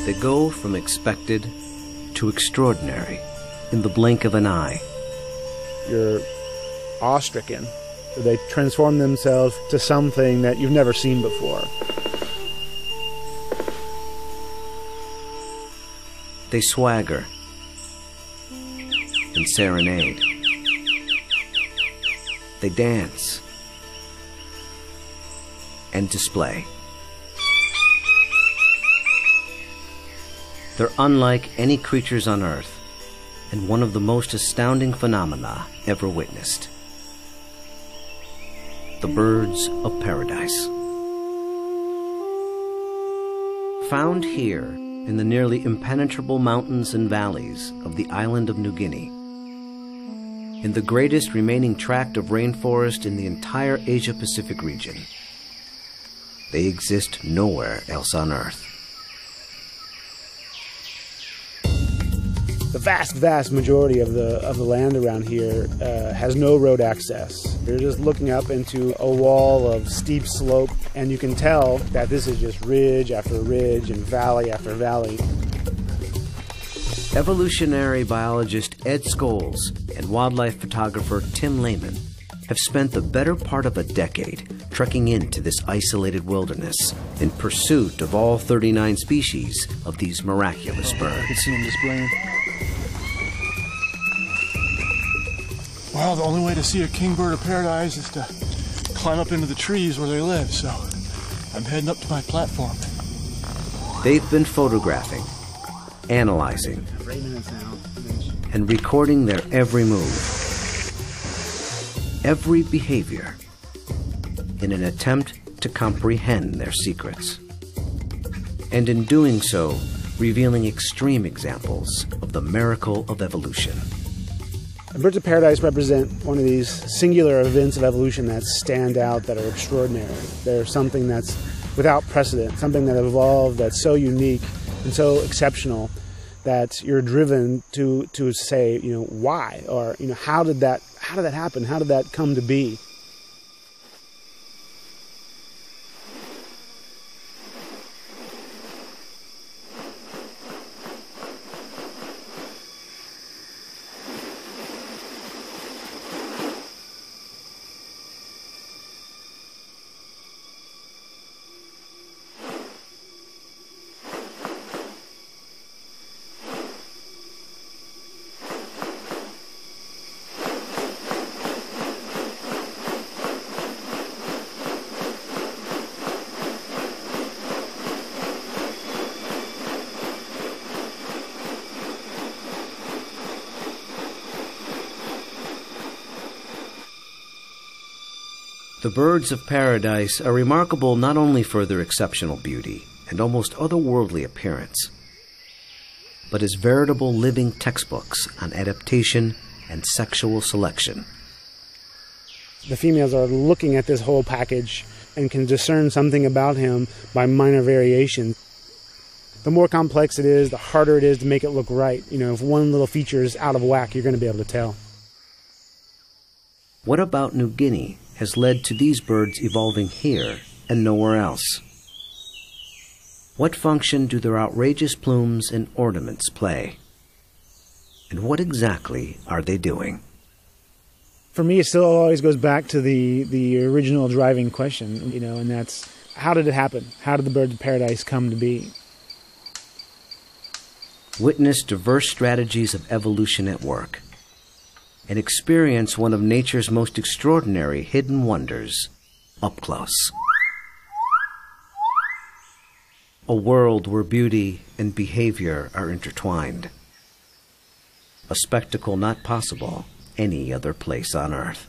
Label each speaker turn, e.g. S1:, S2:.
S1: They go from expected to extraordinary in the blink of an eye.
S2: You're awe-stricken. They transform themselves to something that you've never seen before.
S1: They swagger and serenade. They dance and display. They're unlike any creatures on Earth, and one of the most astounding phenomena ever witnessed. The birds of paradise. Found here in the nearly impenetrable mountains and valleys of the island of New Guinea, in the greatest remaining tract of rainforest in the entire Asia-Pacific region. They exist nowhere else on Earth.
S2: The vast majority of the land around here has no road access. You're just looking up into a wall of steep slope, and you can tell that this is just ridge after ridge and valley after valley.
S1: Evolutionary biologist Ed Scholes and wildlife photographer Tim Lehman have spent the better part of a decade trekking into this isolated wilderness in pursuit of all 39 species of these miraculous birds.
S3: You can see them displaying. Well, the only way to see a kingbird of paradise is to climb up into the trees where they live, so I'm heading up to my platform.
S1: They've been photographing, analyzing, and recording their every move, every behavior, in an attempt to comprehend their secrets. And in doing so, revealing extreme examples of the miracle of evolution.
S2: Birds of paradise represent one of these singular events of evolution that stand out, that are extraordinary. They're something that's without precedent, something that evolved that's so unique and so exceptional that you're driven to say, why, or how did that happen? How did that come to be?
S1: The birds of paradise are remarkable not only for their exceptional beauty and almost otherworldly appearance, but as veritable living textbooks on adaptation and sexual selection.
S2: The females are looking at this whole package and can discern something about him by minor variation. The more complex it is, the harder it is to make it look right. If one little feature is out of whack, you're going to be able to tell.
S1: What about New Guinea has led to these birds evolving here and nowhere else? What function do their outrageous plumes and ornaments play? And what exactly are they doing?
S2: For me, it still always goes back to the original driving question, and that's, how did it happen? How did the birds of paradise come to be?
S1: Witness diverse strategies of evolution at work, and experience one of nature's most extraordinary hidden wonders up close. A world where beauty and behavior are intertwined. A spectacle not possible any other place on Earth.